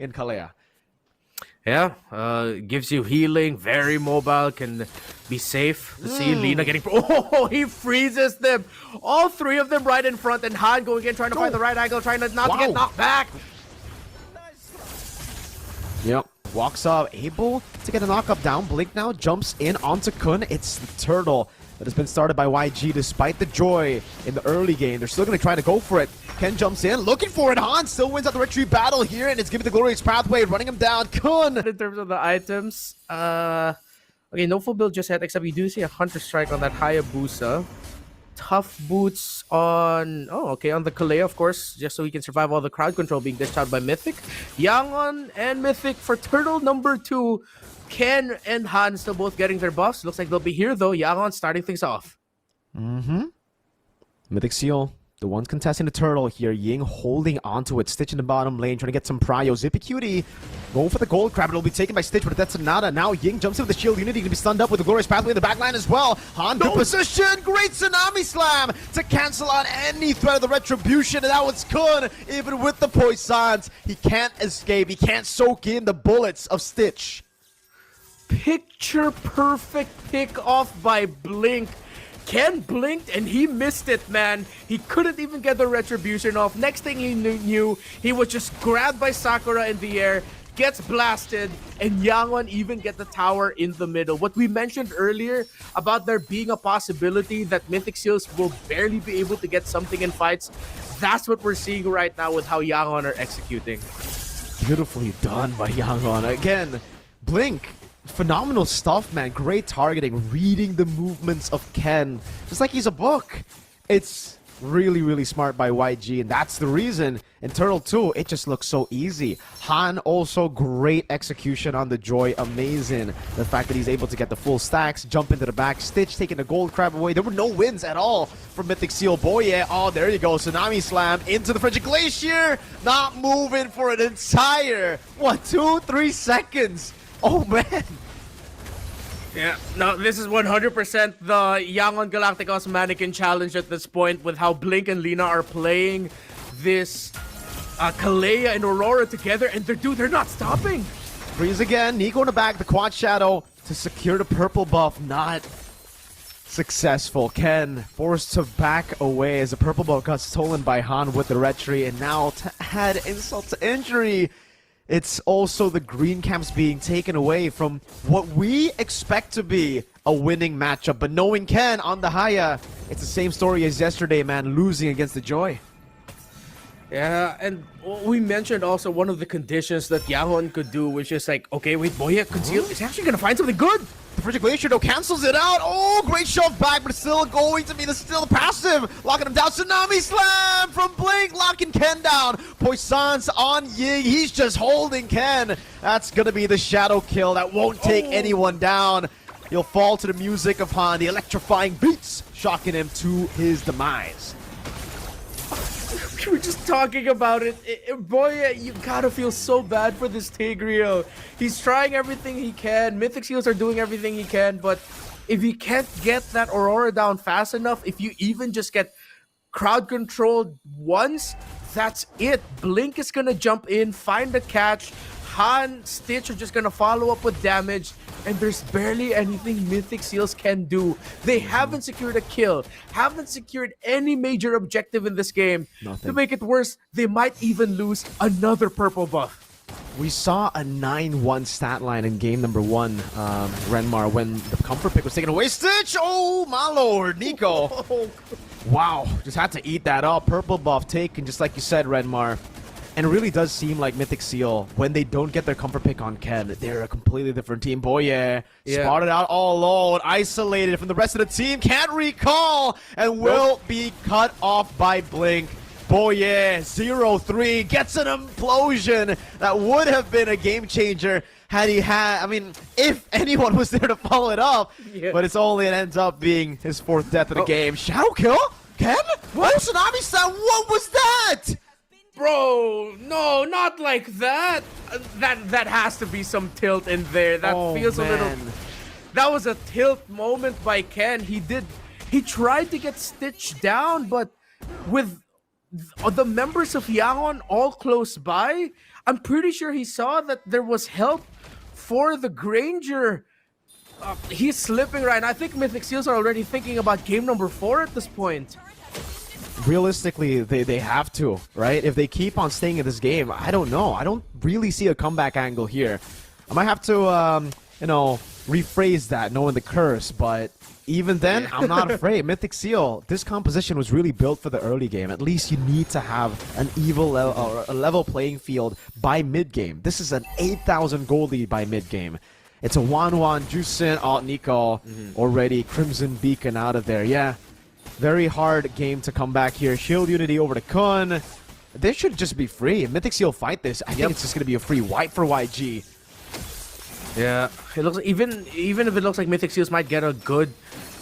in Kalea. Yeah, gives you healing, very mobile, can be safe. To see Lina getting... Oh, he freezes them! All three of them right in front, and Han going in, trying to find the right angle, trying to not to get knocked back. Yep. Walks up, able to get a knock-up down. Blink now jumps in onto Kun. It's the turtle that has been started by YG despite the joy in the early game. They're still going to try to go for it. Ken jumps in, looking for it. Han still wins out the retreat battle here, and it's giving the glorious pathway, running him down. Kun! In terms of the items, okay, no full build just yet, except you do see a Hunter Strike on that Hayabusa. Tough boots on... Oh, okay, on the Kalea, of course, just so he can survive all the crowd control being dished out by Mythic. Yangon and Mythic for turtle number 2. Ken and Han still both getting their buffs. Looks like they'll be here, though. Yangon starting things off. Mythic Seal, the ones contesting the turtle here. Ying holding onto it. Stitch in the bottom lane, trying to get some prio. Zippy Cutie going for the gold crab. It'll be taken by Stitch, but that's nada. Now Ying jumps in with the shield. Unity gonna be stunned up with the glorious pathway in the back line as well. Han, good position. Great tsunami slam to cancel out any threat of the retribution. And that was Kun. Even with the poisons, he can't escape. He can't soak in the bullets of Stitch. Picture perfect pick off by Blink. Ken blinked and he missed it, man. He couldn't even get the retribution off. Next thing he knew, he was just grabbed by Sakura in the air, gets blasted, and Yangon even get the tower in the middle. What we mentioned earlier about there being a possibility that Mythic Seals will barely be able to get something in fights, that's what we're seeing right now with how Yangon are executing. Beautifully done by Yangon. Again, Blink. Phenomenal stuff, man. Great targeting, reading the movements of Ken, just like he's a book. It's really, really smart by YG, and that's the reason in Turtle 2, it just looks so easy. Han also great execution on the Joy, amazing. The fact that he's able to get the full stacks, jump into the back, Stitch taking the gold crab away. There were no wins at all from Mythic Seal. Boye, oh, there you go. Tsunami Slam into the Frigid Glacier, not moving for an entire, what, 2-3 seconds. Oh, man. Yeah, no, this is 100% the Yangon Galacticos Mannequin Challenge at this point with how Blink and Lina are playing this Kalea and Aurora together, and they're not stopping. Freeze again. Nico in the back, the Quad Shadow to secure the purple buff. Not successful. Ken forced to back away as the purple buff got stolen by Han with the retreat, and now to add insult to injury, it's also the green camps being taken away from what we expect to be a winning matchup. But knowing Ken on the Haya, it's the same story as yesterday, man, losing against the Joy. Yeah, and we mentioned also one of the conditions that Yangon could do, which is like, okay, wait, Boya conceal is actually going to find something good. The Frigid Glacier, though, cancels it out. Oh, great shove back, but still going to be still passive. Locking him down. Tsunami Slam from Blink, locking Ken down. Poisson's on Ying. He's just holding Ken. That's going to be the shadow kill. That won't take anyone down. He'll fall to the music of Han, the electrifying beats, shocking him to his demise. We were just talking about it. Boy, you gotta feel so bad for this Tigreal. He's trying everything he can. Mythic Seals are doing everything he can, but if you can't get that Aurora down fast enough, if you even just get crowd controlled once, that's it. Blink is gonna jump in, find the catch. Han, Stitch are just gonna follow up with damage, and there's barely anything Mythic Seals can do. They haven't secured a kill, haven't secured any major objective in this game. Nothing. To make it worse, they might even lose another purple buff. We saw a 9-1 stat line in game number 1, Renmar, when the comfort pick was taken away. Stitch! Oh, my lord, Nico. Wow, just had to eat that up. Purple buff taken, just like you said, Renmar. And it really does seem like Mythic Seal, when they don't get their comfort pick on Ken, they're a completely different team. Boy, yeah. Spotted out all alone, isolated from the rest of the team, can't recall, and will be cut off by Blink. Boy, yeah, 0-3, gets an implosion that would have been a game changer had he had, I mean, if anyone was there to follow it up. Yeah. But it's only, it ends up being his 4th death of the game. Shadow kill? Ken? What? Tsunami Sound, what was that? Bro, no, not like that. That has to be some tilt in there. That feels a little... That was a tilt moment by Ken. He tried to get Stitch down, but with the members of Yangon all close by, I'm pretty sure he saw that there was help for the Granger. He's slipping right now. I think Mythic Seals are already thinking about game number 4 at this point. Realistically, they have to, right? If they keep on staying in this game, I don't know. I don't really see a comeback angle here. I might have to, rephrase that, knowing the curse, but even then, I'm not afraid. Mythic Seal, this composition was really built for the early game. At least you need to have an a level playing field by mid-game. This is an 8,000 gold lead by mid-game. It's a 1-1, Juicin, Alt Nico, already Crimson Beacon out of there. Yeah, very hard game to come back here. Shield Unity over to Kun. This should just be free. If Mythic Seal fight this, I think it's just going to be a free wipe for YG. Yeah, it looks even if it looks like Mythic Seals might get a good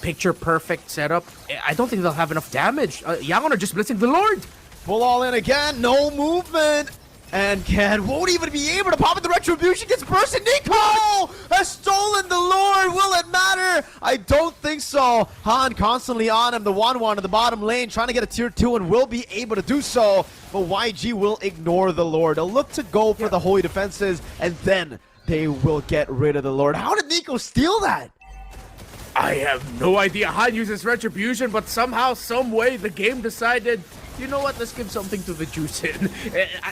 picture-perfect setup, I don't think they'll have enough damage. Yangon are just blitzing the Lord. Full all in again, no movement. And Ken won't even be able to pop in the Retribution, gets bursted. Nico has stolen the Lord. Will it matter? I don't think so. Han constantly on him, the 1-1 in the bottom lane, trying to get a tier 2 and will be able to do so. But YG will ignore the Lord. They'll look to go for the Holy Defenses, and then they will get rid of the Lord. How did Nico steal that? I have no idea. Han uses Retribution, but somehow, some way, the game decided, you know what, let's give something to the Juicin.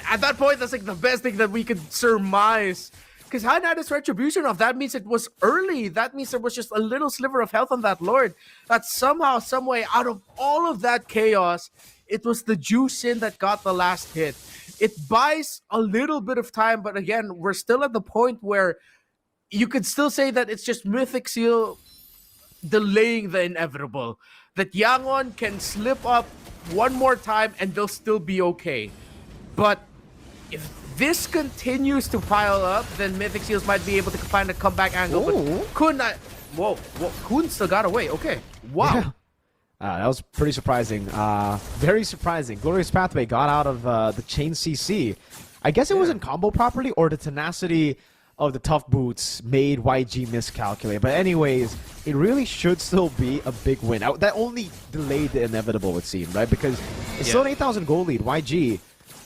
At that point, that's like the best thing that we could surmise. Because Han had his Retribution off. That means it was early. That means there was just a little sliver of health on that Lord. That somehow, some way, out of all of that chaos, it was the Juicin that got the last hit. It buys a little bit of time, but again, we're still at the point where you could still say that it's just Mythic Seal delaying the inevitable. That Yangon can slip up one more time and they'll still be okay. But if this continues to pile up, then Mythic Seals might be able to find a comeback angle. But Kun, Kun still got away. Okay, wow. Yeah. That was pretty surprising. Very surprising. Glorious Pathway got out of the chain CC. I guess it wasn't combo properly, or the tenacity of the tough boots made YG miscalculate. But anyways, it really should still be a big win. That only delayed the inevitable, it seemed, right? Because it's still an 8,000 gold lead. YG,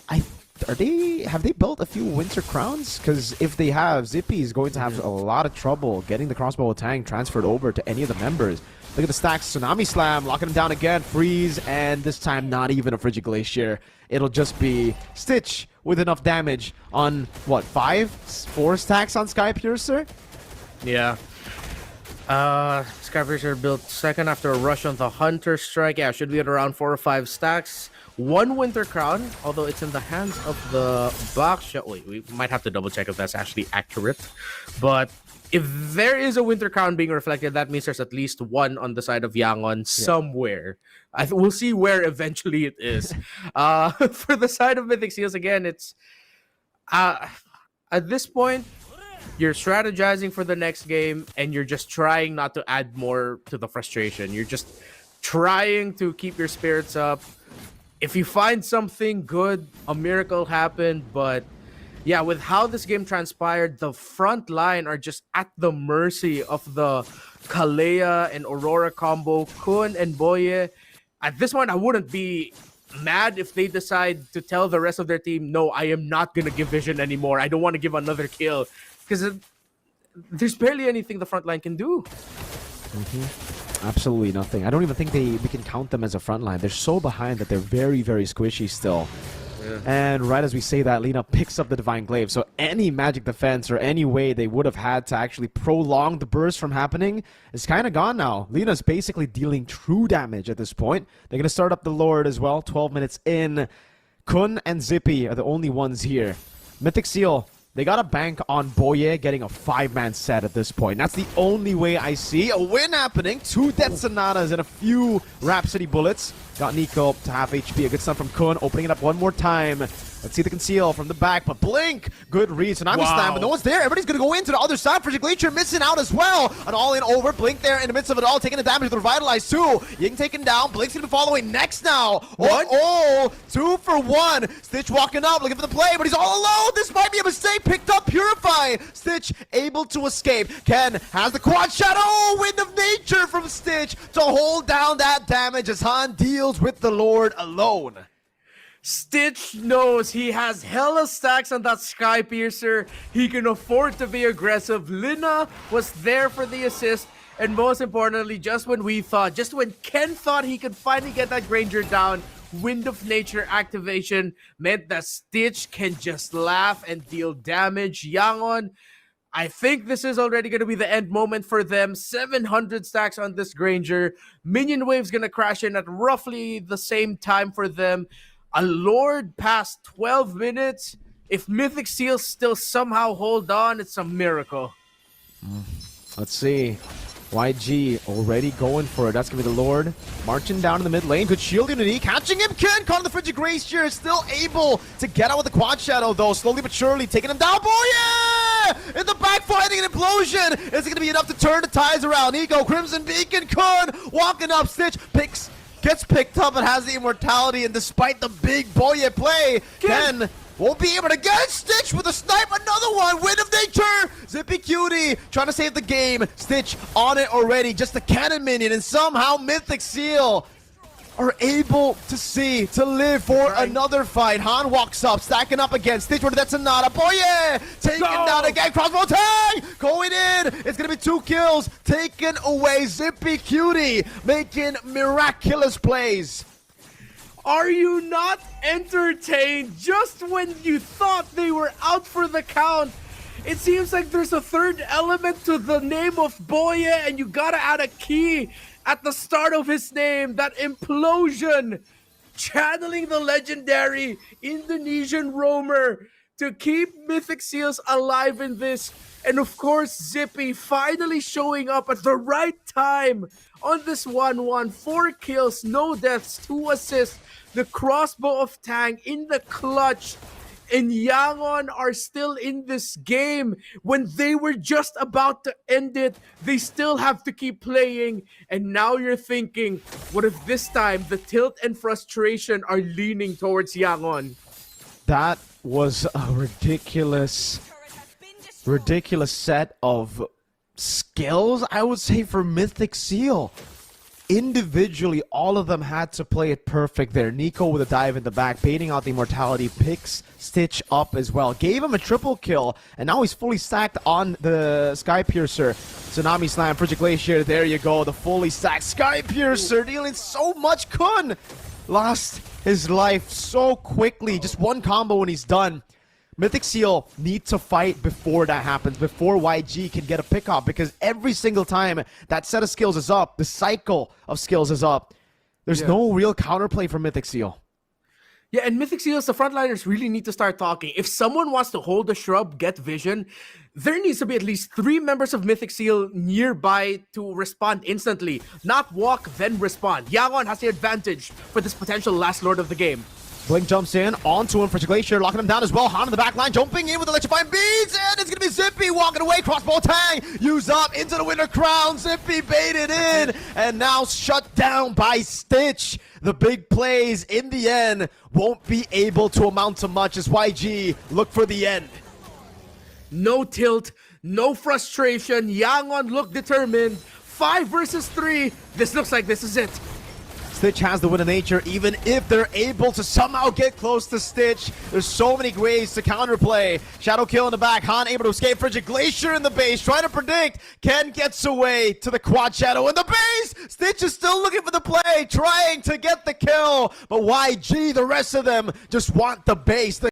have they built a few Winter Crowns? Because if they have, Zippy is going to have a lot of trouble getting the crossbow tank transferred over to any of the members. Look at the stacks. Tsunami Slam, locking him down again. Freeze, and this time not even a Frigid Glacier. It'll just be Stitch with enough damage on, what, 4 stacks on Sky Piercer? Yeah. Sky Piercer built second after a rush on the Hunter Strike. Yeah, should be at around 4 or 5 stacks. 1 Winter Crown, although it's in the hands of the Baksha. Wait, we might have to double check if that's actually accurate. But if there is a Winter Crown being reflected, that means there's at least 1 on the side of Yangon somewhere. We'll see where eventually it is. For the side of Mythic Seals, again, it's at this point, you're strategizing for the next game, and you're just trying not to add more to the frustration. You're just trying to keep your spirits up. If you find something good, a miracle happened, but yeah, with how this game transpired, the front line are just at the mercy of the Kalea and Aurora combo, Kun and Boye. At this point, I wouldn't be mad if they decide to tell the rest of their team, no, I am not going to give vision anymore. I don't want to give another kill. Because there's barely anything the front line can do. Absolutely nothing. I don't even think we can count them as a front line. They're so behind that they're very, very squishy still. And right as we say that, Lina picks up the Divine Glaive. So any magic defense or any way they would have had to actually prolong the burst from happening is kind of gone now. Lina's basically dealing true damage at this point. They're going to start up the Lord as well, 12 minutes in. Kun and Zippy are the only ones here. Mythic Seal, they got a bank on Boye getting a 5-man set at this point. That's the only way I see a win happening. 2 Death Sonatas and a few Rhapsody bullets. Got Nico to half HP. A good stun from Kun, opening it up one more time. Let's see the conceal from the back, but Blink, good read. Tsunami Slam, but no one's there. Everybody's going to go into the other side. Frigid Glacier missing out as well. An all-in over. Blink there in the midst of it all, taking the damage with the Revitalize too. Ying taken down. Blink's going to be following next now. Oh, 2 for 1. Stitch walking up, looking for the play, but he's all alone. This might be a mistake. Picked up Purify. Stitch able to escape. Ken has the quad shadow. Wind of Nature from Stitch to hold down that damage as Han deals with the Lord alone. Stitch knows he has hella stacks on that Sky Piercer. He can afford to be aggressive. Lina was there for the assist. And most importantly, just when Ken thought he could finally get that Granger down, Wind of Nature activation meant that Stitch can just laugh and deal damage. Yangon, I think this is already going to be the end moment for them. 700 stacks on this Granger. Minion Wave's going to crash in at roughly the same time for them. A Lord past 12 minutes. If Mythic Seals still somehow hold on, it's a miracle. Let's see. YG already going for it. That's going to be the Lord. Marching down in the mid lane. Good shield unity. Catching him. Ken caught in the Frigid Glacier. Still able to get out with the Quad Shadow, though. Slowly but surely taking him down. Boy, yeah! In the back, finding an implosion. Is it going to be enough to turn the tides around? Nico, Crimson Beacon, Kun walking up. Stitch gets picked up and has the immortality. And despite the big Boye play, Ken won't be able to get Stitch with a snipe. Another one. Wind of Nature. Zippy Cutie trying to save the game. Stitch on it already. Just a cannon minion. And somehow Mythic Seal are able to live for another fight. Han walks up, stacking up again. Stitch with that Sonata. Boy, yeah! Taken down again. Crossbow tag! Going in. It's going to be 2 kills. Taken away. Zippy Cutie making miraculous plays. Are you not entertained? Just when you thought they were out for the count, it seems like there's a third element to the name of Boye, and you gotta add a key at the start of his name. That implosion, channeling the legendary Indonesian roamer to keep Mythic Seals alive in this. And of course, Zippy finally showing up at the right time on this 1-1. 4 kills, no deaths, 2 assists. The crossbow of Tang in the clutch. And Yangon are still in this game. When they were just about to end it, they still have to keep playing. And now you're thinking, what if this time the tilt and frustration are leaning towards Yangon? That was a ridiculous set of skills, I would say, for Mythic Seal. Individually, all of them had to play it perfect there. Nico with a dive in the back, baiting out the immortality, picks Stitch up as well. Gave him a triple kill, and now he's fully stacked on the Sky Piercer. Tsunami Slam, Frigid Glacier, there you go. The fully stacked Sky Piercer dealing so much. Kun lost his life so quickly. Just one combo and he's done. Mythic Seal need to fight before that happens, before YG can get a pick up, because every single time that set of skills is up, the cycle of skills is up, there's no real counterplay for Mythic Seal. Yeah, and Mythic Seals, the frontliners really need to start talking. If someone wants to hold the shrub, get vision, there needs to be at least 3 members of Mythic Seal nearby to respond instantly. Not walk, then respond. Yangon has the advantage for this potential last Lord of the game. Blink jumps in, onto him for Glacier, locking him down as well. Han in the back line, jumping in with electrifying beads, and it's going to be Zippy walking away. Crossbow Tang, use up into the Winter Crown. Zippy baited in, and now shut down by Stitch. The big plays in the end won't be able to amount to much as YG look for the end. No tilt, no frustration. Yangon look determined. 5 versus 3. This looks like this is it. Stitch has the Wind of Nature, even if they're able to somehow get close to Stitch. There's so many ways to counterplay. Shadow kill in the back. Han able to escape. Frigid Glacier in the base, trying to predict. Ken gets away to the Quad Shadow in the base. Stitch is still looking for the play, trying to get the kill. But YG, the rest of them, just want the base.